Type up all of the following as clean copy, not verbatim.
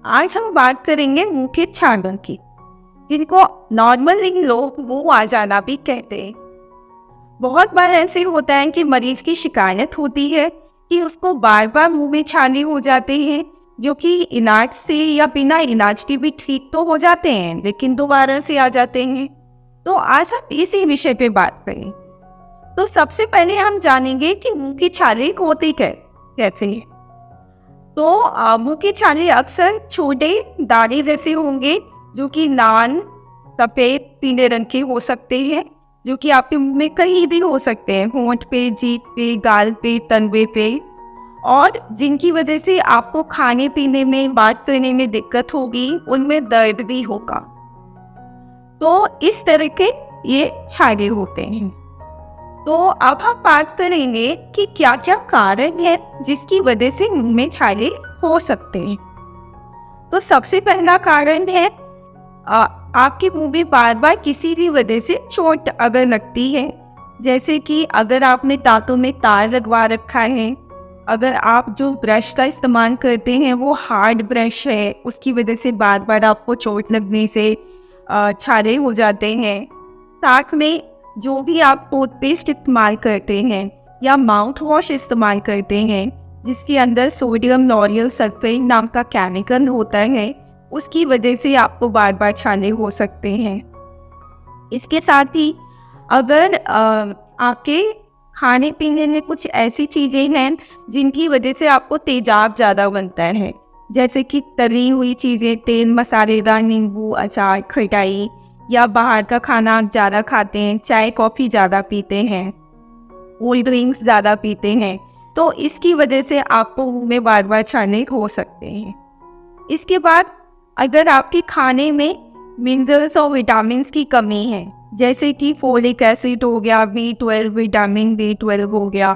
आज हम बात करेंगे मुंह के छालों की, जिनको नॉर्मली लोग मुंह आ जाना भी कहते हैं। बहुत बार ऐसे होता है कि मरीज की शिकायत होती है कि उसको बार बार मुंह में छाले हो जाते हैं, जो कि इलाज से या बिना इलाज के भी ठीक तो हो जाते हैं, लेकिन दोबारा से आ जाते हैं। तो आज हम इसी विषय पे बात करें। तो सबसे पहले हम जानेंगे कि मुंह की छाले होती कैसे है। तो मुंह की छाले अक्सर छोटे दाने जैसे होंगे, जो कि लाल, सफेद, पीले रंग के हो सकते हैं, जो कि आपके मुंह में कहीं भी हो सकते हैं, होंठ पे, जीभ पे, गाल पे, तलवे पे, और जिनकी वजह से आपको खाने पीने में, बात करने में दिक्कत होगी, उनमें दर्द भी होगा। तो इस तरह के ये छाले होते हैं। तो अब हम बात करेंगे कि क्या क्या कारण है जिसकी वजह से मुंह में छाले हो सकते हैं। तो सबसे पहला कारण है आपके मुंह में बार बार किसी भी वजह से चोट अगर लगती है, जैसे कि अगर आपने दांतों में तार लगवा रखा है, अगर आप जो ब्रश का इस्तेमाल करते हैं वो हार्ड ब्रश है, उसकी वजह से बार बार आपको चोट लगने से छाले हो जाते हैं। साथ में जो भी आप टूथपेस्ट इस्तेमाल करते हैं या माउथ वॉश इस्तेमाल करते हैं, जिसके अंदर सोडियम लॉरियल सल्फेट नाम का केमिकल होता है, उसकी वजह से आपको बार बार छाले हो सकते हैं। इसके साथ ही अगर आपके खाने पीने में कुछ ऐसी चीज़ें हैं जिनकी वजह से आपको तेजाब ज़्यादा बनता है, जैसे कि तली हुई चीज़ें, तेल मसालेदार, नींबू, अचार, खटाई, या बाहर का खाना आप ज़्यादा खाते हैं, चाय कॉफ़ी ज़्यादा पीते हैं, कोल्ड ड्रिंक्स ज़्यादा पीते हैं, तो इसकी वजह से आपको मुंह में बार बार छाले हो सकते हैं। इसके बाद अगर आपके खाने में मिनरल्स और विटामिन्स की कमी है, जैसे कि फोलिक एसिड हो गया, B12, विटामिन B12 हो गया,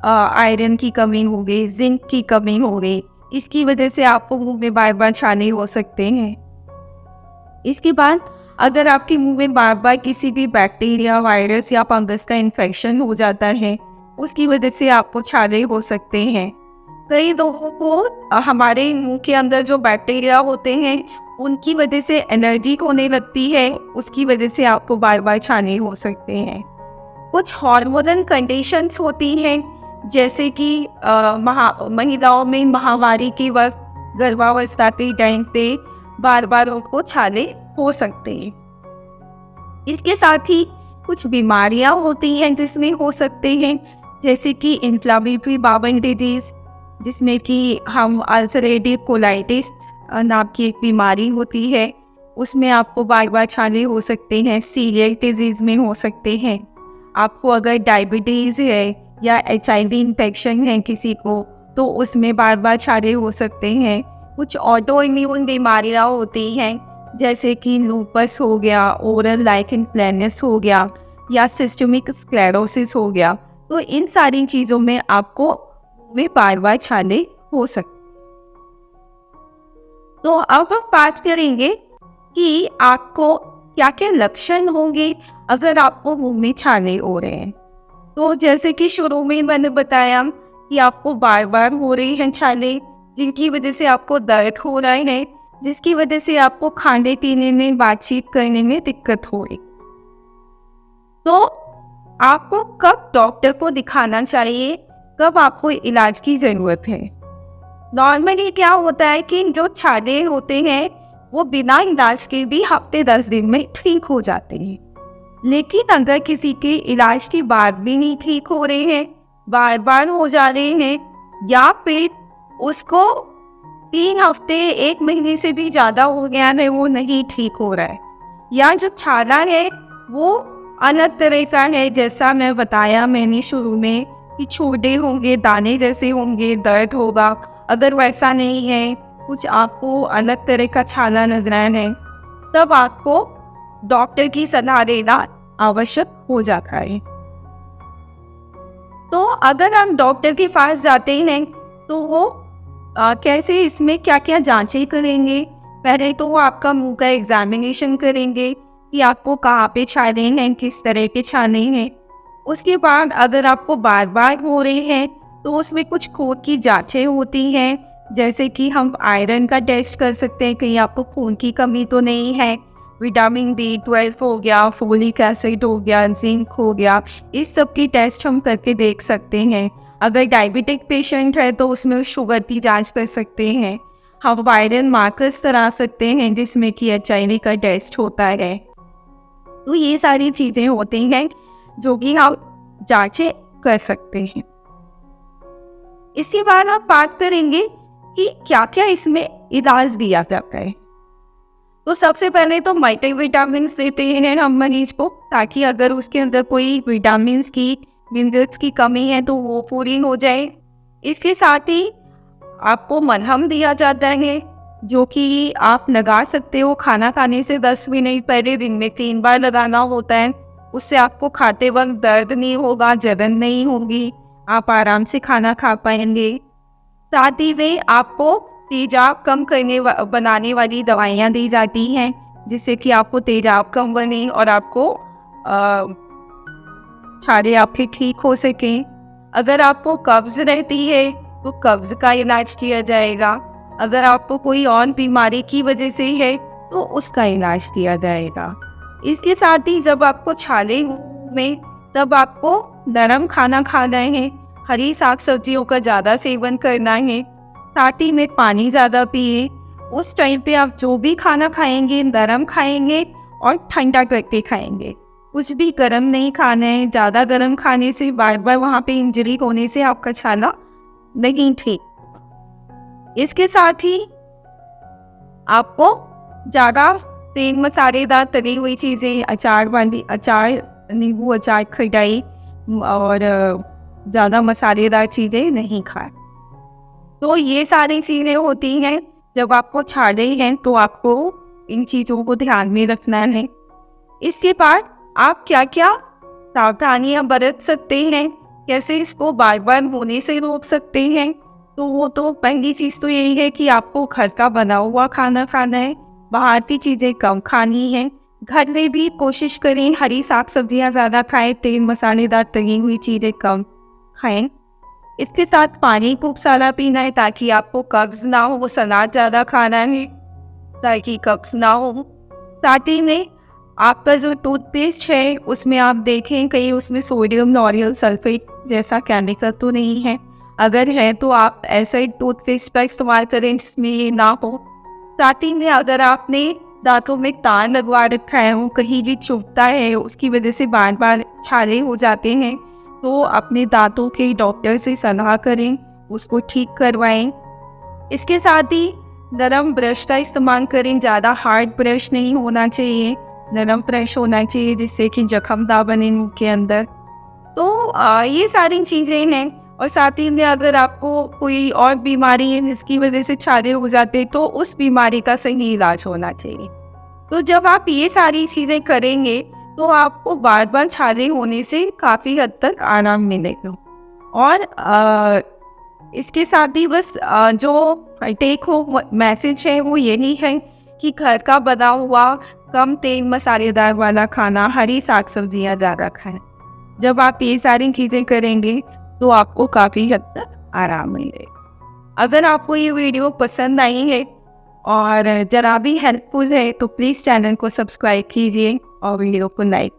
आयरन की कमी हो गई, जिंक की कमी हो गई, इसकी वजह से आपको मुंह में बार बार छाले हो सकते हैं। इसके बाद अगर आपके मुंह में बार बार किसी भी बैक्टीरिया, वायरस या फंगस का इन्फेक्शन हो जाता है, उसकी वजह से आपको छाले हो सकते हैं। कई लोगों को हमारे मुंह के अंदर जो बैक्टीरिया होते हैं, उनकी वजह से एलर्जी होने लगती है, उसकी वजह से आपको बार बार छाले हो सकते हैं। कुछ हार्मोनल कंडीशंस होती हैं, जैसे कि महिलाओं में माहवारी के वक्त, गर्भावस्था के टाइम पे बार बार उनको छाले हो सकते हैं। इसके साथ ही कुछ बीमारियां होती हैं जिसमें हो सकते हैं, जैसे कि इन्फ्लेमेटरी बाउल डिजीज, जिसमें कि हम अल्सरेटिव कोलाइटिस नाम की एक बीमारी होती है, उसमें आपको बार बार छाले हो सकते हैं। सीलिएक डिजीज में हो सकते हैं। आपको अगर डायबिटीज़ है या HIV इन्फेक्शन है किसी को, तो उसमें बार बार छाले हो सकते हैं। कुछ ऑटो इम्यून बीमारियाँ होती हैं, जैसे कि लूपस हो गया, ओरल लाइकन प्लेनस हो गया, या सिस्टमिक स्क्लेरोसिस हो गया। तो इन सारी चीज़ों में आपको में बार बार छाले हो सकते। तो अब हम बात करेंगे कि आपको क्या क्या लक्षण होंगे अगर आपको मुंह में छाले हो रहे हैं। तो जैसे कि शुरू में मैंने बताया कि आपको बार बार हो रही हैं छाले, जिनकी वजह से आपको दर्द हो रहा है, जिसकी वजह से आपको खाने पीने में, बातचीत करने में दिक्कत हो रही। तो आपको कब डॉक्टर को दिखाना चाहिए, कब आपको इलाज की ज़रूरत है। नॉर्मली क्या होता है कि जो छाले होते हैं वो बिना इलाज के भी हफ्ते 10 दिन में ठीक हो जाते हैं, लेकिन अगर किसी के इलाज के बाद भी नहीं ठीक हो रहे हैं, बार बार हो जा रहे हैं, या फिर उसको 3 हफ्ते, 1 महीने से भी ज़्यादा हो गया है, वो नहीं ठीक हो रहा है, या जो छाला है वो अलग तरह का है, जैसा मैं बताया मैंने शुरू में कि छोटे होंगे, दाने जैसे होंगे, दर्द होगा। अगर वैसा नहीं है, कुछ आपको अलग तरह का छाला लग रहा है, तब आपको डॉक्टर की सलाह लेना आवश्यक हो जाता है। तो अगर हम डॉक्टर के पास जाते हैं तो वो कैसे, इसमें क्या क्या जांचें करेंगे। पहले तो वो आपका मुंह का एग्जामिनेशन करेंगे कि आपको कहाँ पे छाले हैं, किस तरह के छाले हैं। उसके बाद अगर आपको बार बार हो रहे हैं तो उसमें कुछ खून की जांचें होती हैं, जैसे कि हम आयरन का टेस्ट कर सकते हैं, कहीं आपको खून की कमी तो नहीं है। विटामिन B12 हो गया, फोलिक एसिड हो गया, जिंक हो गया, इस सब की टेस्ट हम करके देख सकते हैं। अगर डायबिटिक पेशेंट है तो उसमें शुगर की जांच कर सकते हैं। हम आयरन मार्कर्स करा सकते हैं जिसमें कि HIV का टेस्ट होता है। तो ये सारी चीज़ें होती हैं जो कि हम जांचें कर सकते हैं। इसके बाद आप बात करेंगे कि क्या क्या इसमें इलाज दिया जाता है। तो सबसे पहले तो मल्टीविटामिन देते हैं हम मरीज को, ताकि अगर उसके अंदर कोई विटामिन्स की मिनरल्स की कमी है तो वो पूरी हो जाए। इसके साथ ही आपको मलहम दिया जाता है जो कि आप लगा सकते हो खाना खाने से 10 मिनट पहले, दिन में 3 बार लगाना होता है। उससे आपको खाते वक्त दर्द नहीं होगा, जलन नहीं होगी, आप आराम से खाना खा पाएंगे। साथ ही में आपको तेजाब कम बनाने वाली दवाइयाँ दी जाती हैं जिससे कि आपको तेजाब कम बने और आपको छाले आपके ठीक हो सकें। अगर आपको कब्ज रहती है तो कब्ज का इलाज किया जाएगा। अगर आपको कोई और बीमारी की वजह से है तो उसका इलाज किया जाएगा। इसके साथ ही जब आपको छाले में, तब आपको नरम खाना खाना है, हरी साग सब्जियों का ज़्यादा सेवन करना है, साथ ही में पानी ज़्यादा पिए। उस टाइम पे आप जो भी खाना खाएंगे नरम खाएंगे और ठंडा करके खाएंगे। कुछ भी गर्म नहीं खाना है, ज़्यादा गर्म खाने से बार बार वहाँ पे इंजरी होने से आपका छाला नहीं ठीक। इसके साथ ही आपको ज़्यादा तेल मसालेदार तली हुई चीज़ें, अचार, नींबू अचार, खटाई और ज़्यादा मसालेदार चीज़ें नहीं खाएं। तो ये सारी चीज़ें होती हैं। जब आपको छाले हैं तो आपको इन चीज़ों को ध्यान में रखना है। इसके बाद आप क्या क्या सावधानियां बरत सकते हैं, कैसे इसको बार बार होने से रोक सकते हैं। तो वो तो पहली चीज़ तो यही है कि आपको घर का बना हुआ खाना खाना है, बाहर की चीज़ें कम खानी है। घर में भी कोशिश करें हरी साग सब्जियां ज़्यादा खाएं, तेल मसालेदार तली हुई चीज़ें कम खाएं। इसके साथ पानी खूब सारा पीना है ताकि आपको कब्ज ना हो, सलाद ज़्यादा खाना है ताकि कब्ज ना हो। साथ ही में आपका जो टूथपेस्ट है उसमें आप देखें कहीं उसमें सोडियम लॉरियल सल्फेट जैसा केमिकल तो नहीं है। अगर है तो आप ऐसा ही टूथपेस्ट का इस्तेमाल करें जिसमें ये ना हो। साथ ही में अगर आपने दांतों में तार लगवा रखा है, वो कहीं भी चुभता है, उसकी वजह से बार बार छाले हो जाते हैं, तो अपने दांतों के डॉक्टर से सलाह करें, उसको ठीक करवाएं। इसके साथ ही नरम ब्रश का इस्तेमाल करें, ज़्यादा हार्ड ब्रश नहीं होना चाहिए, नरम ब्रश होना चाहिए जिससे कि जख्म ना बने मुंह के अंदर। तो ये सारी चीज़ें हैं। और साथ ही में अगर आपको कोई और बीमारी है जिसकी वजह से छाले हो जाते हैं तो उस बीमारी का सही इलाज होना चाहिए। तो जब आप ये सारी चीज़ें करेंगे तो आपको बार बार छाले होने से काफ़ी हद तक आराम मिलेगा। और इसके साथ ही बस जो टेक होम मैसेज है वो यही है कि घर का बना हुआ कम तेल मसालेदार वाला खाना, हरी साग सब्जियाँ ज़्यादा खाएं। जब आप ये सारी चीज़ें करेंगे तो आपको काफ़ी हद तक आराम मिलेगा। अगर आपको ये वीडियो पसंद आई है और जरा भी हेल्पफुल है तो प्लीज़ चैनल को सब्सक्राइब कीजिए और वीडियो को लाइक